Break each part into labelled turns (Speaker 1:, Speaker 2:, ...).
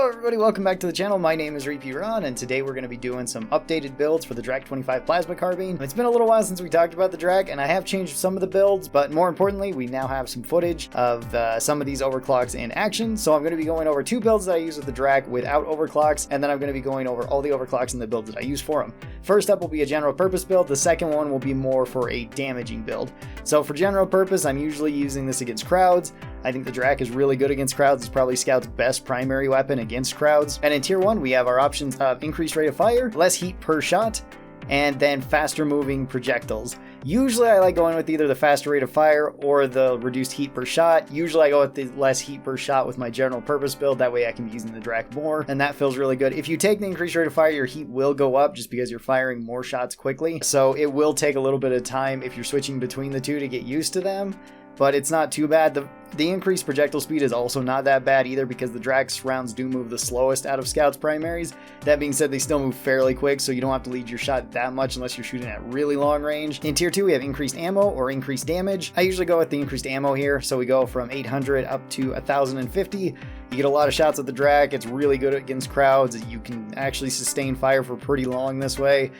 Speaker 1: Hello everybody, welcome back to the channel. My name is Repeat Ron, and today we're going to be doing some updated builds for the Drak-25 Plasma Carbine. It's been a little while since we talked about the Drak, and I have changed some of the builds, but more importantly, we now have some footage of some of these overclocks in action. So I'm going to be going over two builds that I use with the Drak without overclocks, and then I'm going to be going over all the overclocks and the builds that I use for them. First up will be a general purpose build. The second one will be more for a damaging build. So for general purpose, I'm usually using this against crowds. I think the Drak is really good against crowds. It's probably Scout's best primary weapon against crowds. And in tier 1, we have our options of increased rate of fire, less heat per shot, and then faster moving projectiles. Usually I like going with either the faster rate of fire or the reduced heat per shot. Usually I go with the less heat per shot with my general purpose build. That way I can be using the Drak more, and that feels really good. If you take the increased rate of fire, your heat will go up just because you're firing more shots quickly. So it will take a little bit of time if you're switching between the two to get used to them, but it's not too bad. The increased projectile speed is also not that bad either, because the Drak's rounds do move the slowest out of Scout's primaries. That being said, they still move fairly quick, so you don't have to lead your shot that much unless you're shooting at really long range. In tier 2, we have increased ammo or increased damage. I usually go with the increased ammo here, so we go from 800 up to 1050. You get a lot of shots with the Drak. It's really good against crowds. You can actually sustain fire for pretty long this way.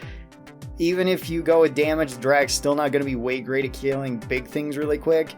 Speaker 1: Even if you go with damage, the Drak's still not going to be way great at killing big things really quick.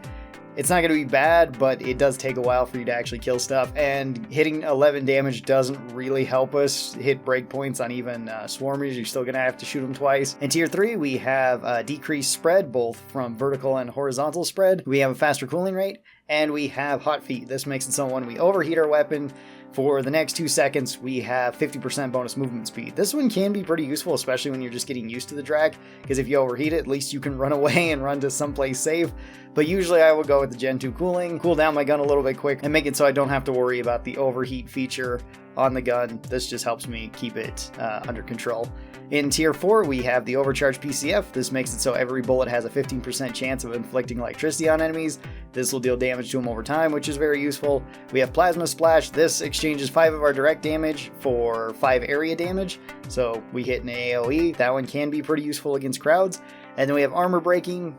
Speaker 1: It's not going to be bad, but it does take a while for you to actually kill stuff, and hitting 11 damage doesn't really help us hit breakpoints on even swarmers. You're still going to have to shoot them twice. In tier 3, we have decreased spread, both from vertical and horizontal spread. We have a faster cooling rate, and we have hot feet. This makes it so when we overheat our weapon, for the next 2 seconds, we have 50% bonus movement speed. This one can be pretty useful, especially when you're just getting used to the Drak, because if you overheat it, at least you can run away and run to someplace safe. But usually I would go with the Gen 2 cooling, cool down my gun a little bit quick, and make it so I don't have to worry about the overheat feature on the gun. This just helps me keep it under control. In tier 4, we have the overcharged PCF. This makes it so every bullet has a 15% chance of inflicting electricity on enemies. This will deal damage to them over time, which is very useful. We have Plasma Splash. This exchanges 5 of our direct damage for 5 area damage. So we hit an AoE. That one can be pretty useful against crowds. And then we have armor breaking,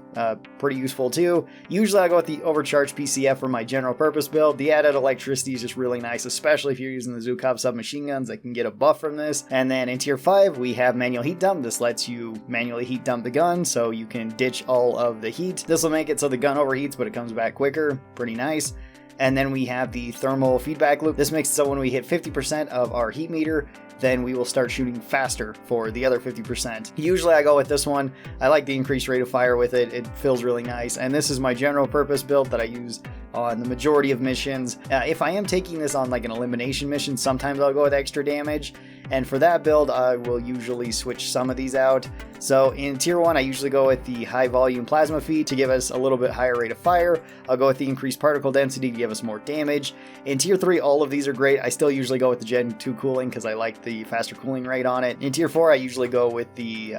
Speaker 1: pretty useful too. Usually I go with the overcharged PCF for my general purpose build. The added electricity is just really nice, especially if you're using the Zukov submachine guns that can get a buff from this. And then in tier 5, we have manual heat dump. This lets you manually heat dump the gun, so you can ditch all of the heat. This will make it so the gun overheats, but it comes back quicker. Pretty nice. And then we have the thermal feedback loop. This makes it so when we hit 50% of our heat meter, then we will start shooting faster for the other 50%. Usually I go with this one. I like the increased rate of fire with it. It feels really nice. And this is my general purpose build that I use on the majority of missions. If I am taking this on like an elimination mission, sometimes I'll go with extra damage. And for that build, I will usually switch some of these out. So in tier 1, I usually go with the high volume plasma feed to give us a little bit higher rate of fire. I'll go with the increased particle density to give us more damage. In tier 3, all of these are great. I still usually go with the Gen 2 cooling because I like the faster cooling rate on it. In tier 4, I usually go with the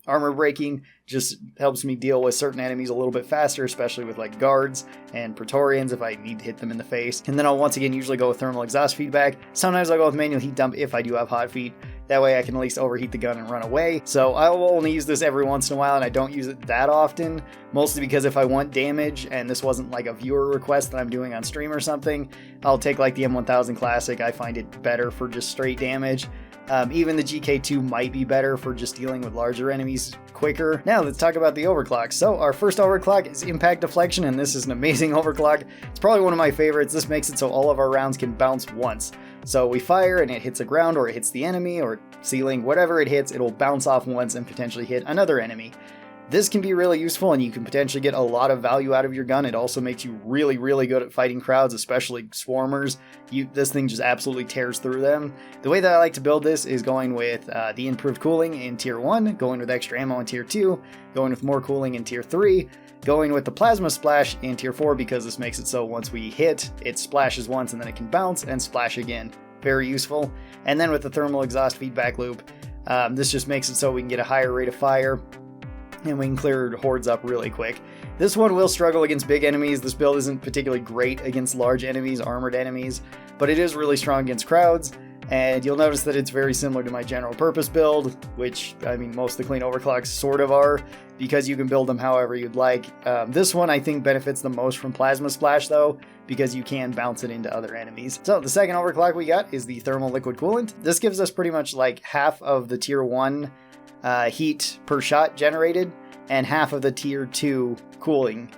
Speaker 1: armor breaking. Just helps me deal with certain enemies a little bit faster, especially with like guards and Praetorians if I need to hit them in the face. And then I'll once again usually go with thermal exhaust feedback. Sometimes I'll go with manual heat dump if I do have hot feet. That way I can at least overheat the gun and run away. So I will only use this every once in a while, and I don't use it that often, mostly because if I want damage and this wasn't like a viewer request that I'm doing on stream or something, I'll take like the M1000 Classic. I find it better for just straight damage. Even the GK2 might be better for just dealing with larger enemies quicker. Now let's talk about the overclock. So our first overclock is impact deflection, and this is an amazing overclock. It's probably one of my favorites. This makes it so all of our rounds can bounce once. So we fire and it hits the ground, or it hits the enemy or ceiling, whatever it hits, it'll bounce off once and potentially hit another enemy. This can be really useful, and you can potentially get a lot of value out of your gun. It also makes you really, really good at fighting crowds, especially swarmers. This thing just absolutely tears through them. The way that I like to build this is going with the improved cooling in tier 1, going with extra ammo in tier 2, going with more cooling in tier 3, going with the plasma splash in tier 4, because this makes it so once we hit, it splashes once and then it can bounce and splash again. Very useful. And then with the thermal exhaust feedback loop, this just makes it so we can get a higher rate of fire, and we can clear hordes up really quick. This one will struggle against big enemies. This build isn't particularly great against large enemies, armored enemies, but it is really strong against crowds. And you'll notice that it's very similar to my general purpose build, which, I mean, most of the clean overclocks sort of are, because you can build them however you'd like. This one, I think, benefits the most from Plasma Splash, though, because you can bounce it into other enemies. So the second overclock we got is the Thermal Liquid Coolant. This gives us pretty much like half of the tier 1 heat per shot generated, and half of the tier 2 cooling.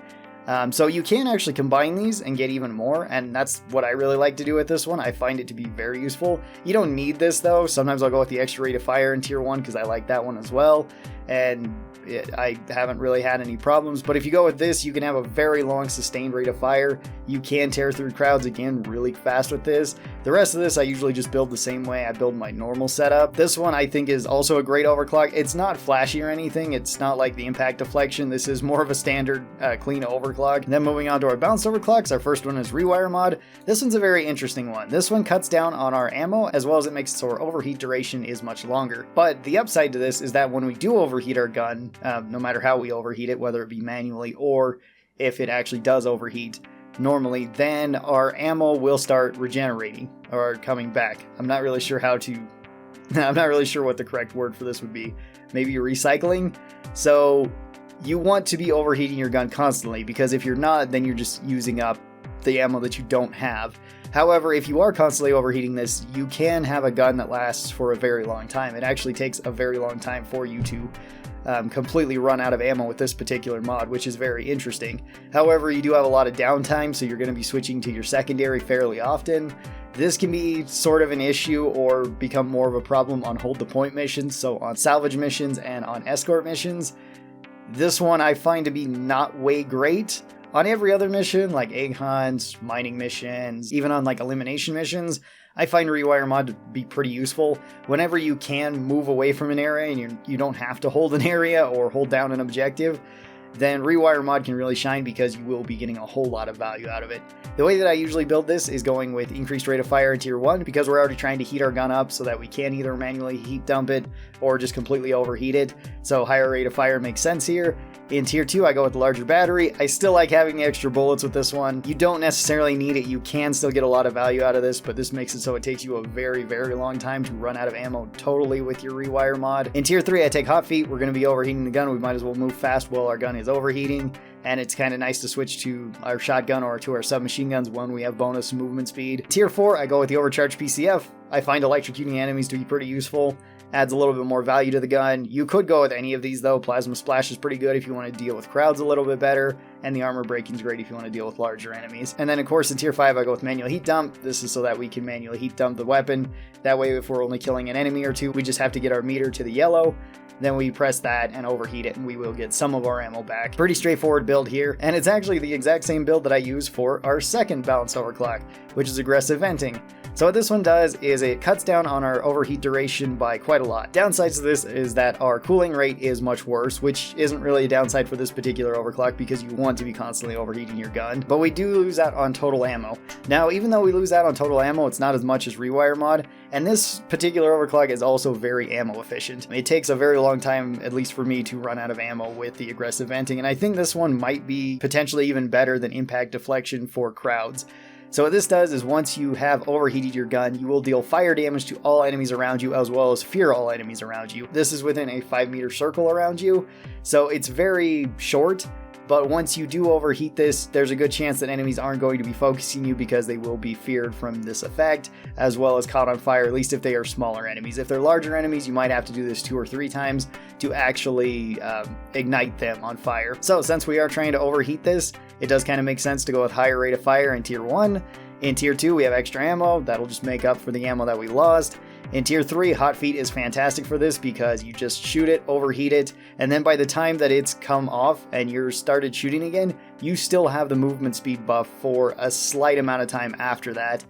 Speaker 1: So you can actually combine these and get even more, and that's what I really like to do with this one. I find it to be very useful. You don't need this though. Sometimes I'll go with the extra rate of fire in tier 1 because I like that one as well, and I haven't really had any problems. But if you go with this, you can have a very long sustained rate of fire. You can tear through crowds again really fast with this. The rest of this I usually just build the same way I build my normal setup. This one I think is also a great overclock. It's not flashy or anything. It's not like the impact deflection. This is more of a standard clean overclock. And then moving on to our balanced overclocks, our first one is Rewire Mod. This one's a very interesting one. This one cuts down on our ammo, as well as it makes it so our overheat duration is much longer. But the upside to this is that when we do overheat our gun, no matter how we overheat it, whether it be manually or if it actually does overheat normally, then our ammo will start regenerating or coming back. I'm not really sure what the correct word for this would be. Maybe recycling. So you want to be overheating your gun constantly, because if you're not, then you're just using up the ammo that you don't have. However, if you are constantly overheating this, you can have a gun that lasts for a very long time. It actually takes a very long time for you to completely run out of ammo with this particular mod, which is very interesting. However, you do have a lot of downtime, so you're going to be switching to your secondary fairly often. This can be sort of an issue or become more of a problem on hold the point missions, so on salvage missions and on escort missions. This one I find to be not way great. On every other mission, like egg hunts, mining missions, even on like elimination missions, I find Rewire Mod to be pretty useful. Whenever you can move away from an area and you don't have to hold an area or hold down an objective, then Rewire Mod can really shine because you will be getting a whole lot of value out of it. The way that I usually build this is going with increased rate of fire in tier 1, because we're already trying to heat our gun up so that we can either manually heat dump it or just completely overheat it. So higher rate of fire makes sense here. In tier 2, I go with the larger battery. I still like having the extra bullets with this one. You don't necessarily need it. You can still get a lot of value out of this, but this makes it so it takes you a very, very long time to run out of ammo totally with your Rewire Mod. In tier 3, I take hot feet. We're going to be overheating the gun. We might as well move fast while our gun is overheating. And it's kind of nice to switch to our shotgun or to our submachine guns when we have bonus movement speed. Tier 4, I go with the overcharged PCF. I find electrocuting enemies to be pretty useful. Adds a little bit more value to the gun. You could go with any of these though. Plasma Splash is pretty good if you want to deal with crowds a little bit better, and the armor breaking is great if you want to deal with larger enemies. And then of course in tier 5 I go with manual heat dump. This is so that we can manually heat dump the weapon. That way if we're only killing an enemy or two, we just have to get our meter to the yellow. Then we press that and overheat it, and we will get some of our ammo back. Pretty straightforward build here, and it's actually the exact same build that I use for our second balanced overclock, which is aggressive venting. So what this one does is it cuts down on our overheat duration by quite a lot. Downsides to this is that our cooling rate is much worse, which isn't really a downside for this particular overclock because you want to be constantly overheating your gun. But we do lose out on total ammo. Now, even though we lose out on total ammo, it's not as much as Rewire Mod, and this particular overclock is also very ammo efficient. It takes a very long time, at least for me, to run out of ammo with the aggressive venting, and I think this one might be potentially even better than impact deflection for crowds. So what this does is once you have overheated your gun, you will deal fire damage to all enemies around you as well as fear all enemies around you. This is within a 5-meter circle around you, so it's very short. But once you do overheat this, there's a good chance that enemies aren't going to be focusing you because they will be feared from this effect, as well as caught on fire, at least if they are smaller enemies. If they're larger enemies, you might have to do this 2 or 3 times to actually ignite them on fire. So since we are trying to overheat this, it does kind of make sense to go with higher rate of fire in tier 1. In tier 2, we have extra ammo. That'll just make up for the ammo that we lost. In tier 3, Hot Feet is fantastic for this because you just shoot it, overheat it, and then by the time that it's come off and you're started shooting again, you still have the movement speed buff for a slight amount of time after that,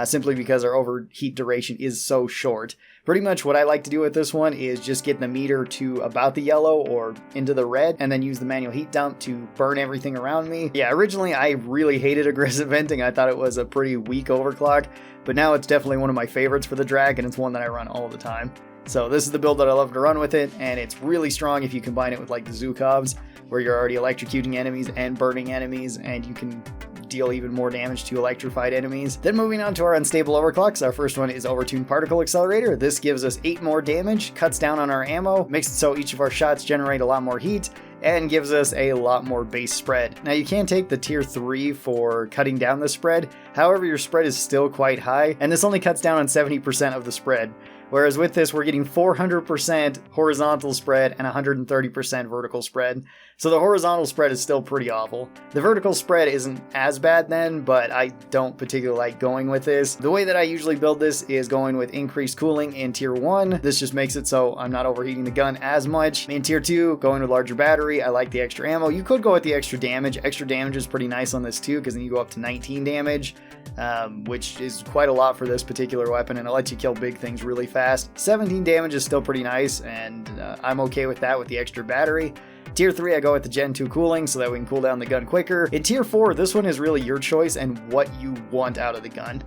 Speaker 1: simply because our overheat duration is so short. Pretty much what I like to do with this one is just get the meter to about the yellow or into the red, and then use the manual heat dump to burn everything around me. Yeah, originally I really hated aggressive venting. I thought it was a pretty weak overclock, but now it's definitely one of my favorites for the Drak, and it's one that I run all the time. So this is the build that I love to run with it, and it's really strong if you combine it with like the Zukovs, where you're already electrocuting enemies and burning enemies, and you can deal even more damage to electrified enemies. Then moving on to our unstable overclocks, our first one is Overtuned Particle Accelerator. This gives us 8 more damage, cuts down on our ammo, makes it so each of our shots generate a lot more heat, and gives us a lot more base spread. Now you can take the tier 3 for cutting down the spread, however your spread is still quite high, and this only cuts down on 70% of the spread. Whereas with this, we're getting 400% horizontal spread and 130% vertical spread. So the horizontal spread is still pretty awful. The vertical spread isn't as bad then, but I don't particularly like going with this. The way that I usually build this is going with increased cooling in tier 1. This just makes it so I'm not overheating the gun as much. In tier 2, going with larger battery, I like the extra ammo. You could go with the extra damage. Extra damage is pretty nice on this too, because then you go up to 19 damage, which is quite a lot for this particular weapon, and it lets you kill big things really fast. 17 damage is still pretty nice, and I'm okay with that with the extra battery. Tier 3, I go with the Gen 2 cooling so that we can cool down the gun quicker. In Tier 4, this one is really your choice and what you want out of the gun.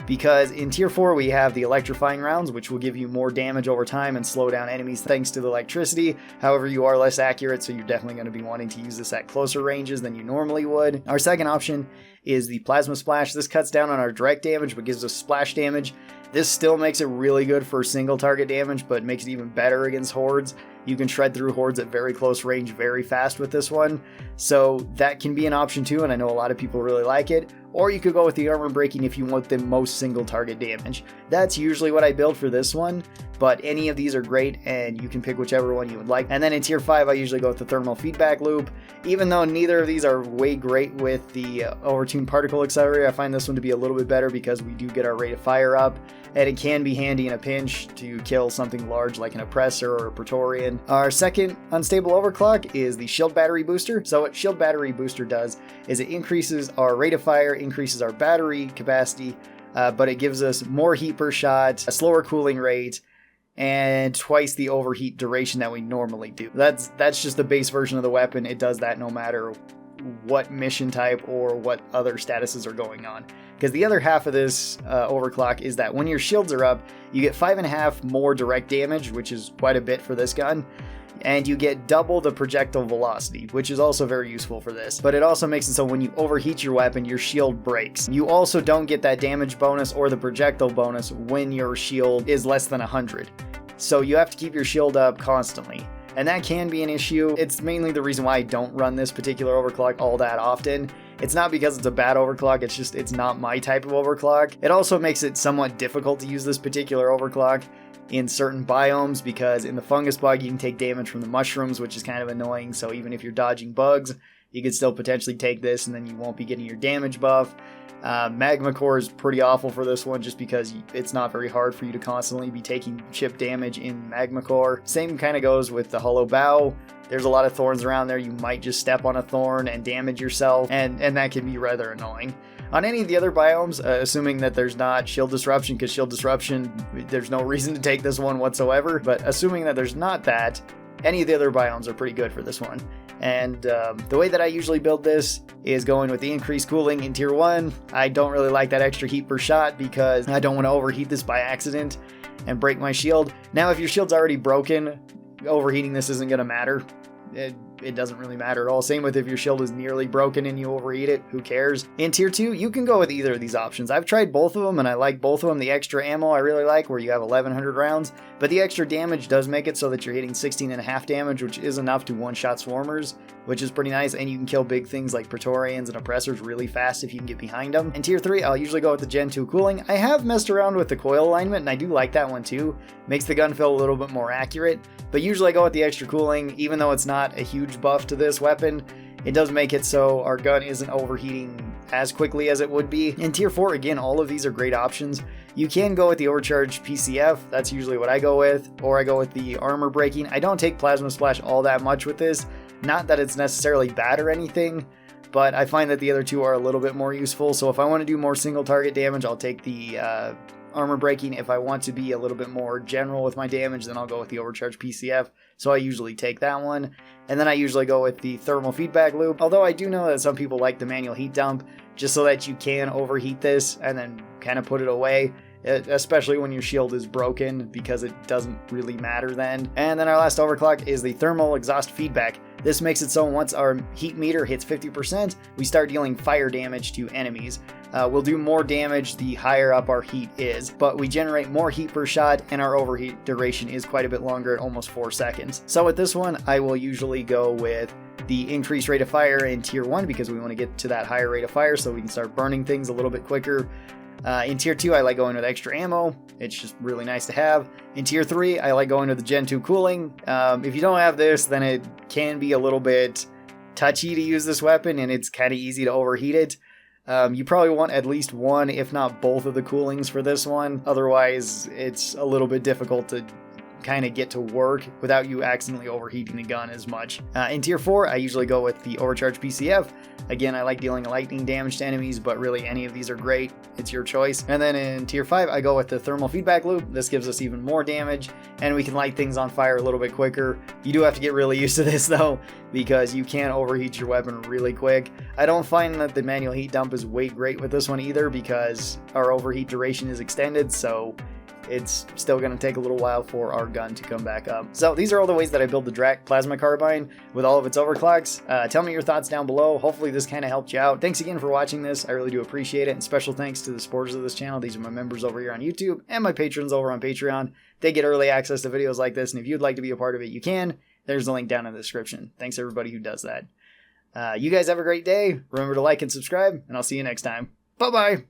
Speaker 1: Because in Tier 4, we have the electrifying rounds, which will give you more damage over time and slow down enemies thanks to the electricity. However, you are less accurate, so you're definitely going to be wanting to use this at closer ranges than you normally would. Our second option is the Plasma Splash. This cuts down on our direct damage, but gives us splash damage. This still makes it really good for single target damage, but makes it even better against hordes. You can shred through hordes at very close range very fast with this one. So that can be an option too, and I know a lot of people really like it. Or you could go with the armor breaking if you want the most single target damage. That's usually what I build for this one, but any of these are great and you can pick whichever one you would like. And then in tier 5, I usually go with the thermal feedback loop. Even though neither of these are way great with the Overtuned Particle Accelerator, I find this one to be a little bit better because we do get our rate of fire up, and it can be handy in a pinch to kill something large like an oppressor or a Praetorian. Our second unstable overclock is the shield battery booster. So what shield battery booster does is it increases our rate of fire, increases our battery capacity, but it gives us more heat per shot, a slower cooling rate, and twice the overheat duration that we normally do. That's just the base version of the weapon. It does that no matter what mission type or what other statuses are going on. Because the other half of this overclock is that when your shields are up, you get 5.5 more direct damage, which is quite a bit for this gun. And you get double the projectile velocity, which is also very useful for this. But it also makes it so when you overheat your weapon, your shield breaks. You also don't get that damage bonus or the projectile bonus when your shield is less than 100. So you have to keep your shield up constantly. And that can be an issue. It's mainly the reason why I don't run this particular overclock all that often. It's not because it's a bad overclock, it's just it's not my type of overclock. It also makes it somewhat difficult to use this particular overclock in certain biomes, because in the fungus bug you can take damage from the mushrooms, which is kind of annoying. So even if you're dodging bugs, you could still potentially take this and then you won't be getting your damage buff. Magma Core is pretty awful for this one just because it's not very hard for you to constantly be taking chip damage in Magma Core. Same kind of goes with the Hollow Bow. There's a lot of thorns around there. You might just step on a thorn and damage yourself, and that can be rather annoying. On any of the other biomes, assuming that there's not Shield Disruption, because Shield Disruption, there's no reason to take this one whatsoever, but assuming that there's not that, any of the other biomes are pretty good for this one. And the way that I usually build this is going with the increased cooling in tier 1. I don't really like that extra heat per shot because I don't want to overheat this by accident and break my shield. Now, if your shield's already broken, overheating this isn't going to matter. It doesn't really matter at all. Same with if your shield is nearly broken and you overheat it, who cares? In tier 2, you can go with either of these options. I've tried both of them and I like both of them. The extra ammo I really like, where you have 1100 rounds, but the extra damage does make it so that you're hitting 16.5 damage, which is enough to one-shot swarmers, which is pretty nice, and you can kill big things like Praetorians and Oppressors really fast if you can get behind them. In tier 3, I'll usually go with the Gen 2 cooling. I have messed around with the coil alignment, and I do like that one too. Makes the gun feel a little bit more accurate, but usually I go with the extra cooling. Even though it's not a huge buff to this weapon, it does make it so our gun isn't overheating as quickly as it would be. In tier 4, again, all of these are great options. You can go with the overcharged PCF, that's usually what I go with, or I go with the armor breaking. I don't take Plasma Splash all that much with this, not that it's necessarily bad or anything, but I find that the other two are a little bit more useful. So if I want to do more single target damage, I'll take the armor breaking. If I want to be a little bit more general with my damage, then I'll go with the overcharged PCF. So I usually take that one. And then I usually go with the thermal feedback loop. Although I do know that some people like the manual heat dump, just so that you can overheat this and then kind of put it away, especially when your shield is broken, because it doesn't really matter then. And then our last overclock is the thermal exhaust feedback. This makes it so once our heat meter hits 50%, we start dealing fire damage to enemies. We'll do more damage the higher up our heat is, but we generate more heat per shot, and our overheat duration is quite a bit longer at almost 4 seconds. So with this one, I will usually go with the increased rate of fire in tier 1 because we want to get to that higher rate of fire so we can start burning things a little bit quicker. In tier 2, I like going with extra ammo. It's just really nice to have. In tier 3, I like going with the Gen 2 cooling. If you don't have this, then it can be a little bit touchy to use this weapon, and it's kind of easy to overheat it. You probably want at least one, if not both of the coolings for this one. Otherwise, it's a little bit difficult to kind of get to work without you accidentally overheating the gun as much. In tier 4, I usually go with the overcharged PCF. Again, I like dealing lightning damage to enemies, but really any of these are great. It's your choice. And then in tier 5, I go with the thermal feedback loop. This gives us even more damage, and we can light things on fire a little bit quicker. You do have to get really used to this though, because you can overheat your weapon really quick. I don't find that the manual heat dump is way great with this one either, because our overheat duration is extended, so it's still going to take a little while for our gun to come back up. So these are all the ways that I build the Drak Plasma Carbine with all of its overclocks. Tell me your thoughts down below. Hopefully this kind of helped you out. Thanks again for watching this. I really do appreciate it. And special thanks to the supporters of this channel. These are my members over here on YouTube and my patrons over on Patreon. They get early access to videos like this, and if you'd like to be a part of it, you can. There's a link down in the description. Thanks everybody who does that. You guys have a great day. Remember to like and subscribe, and I'll see you next time. Bye-bye!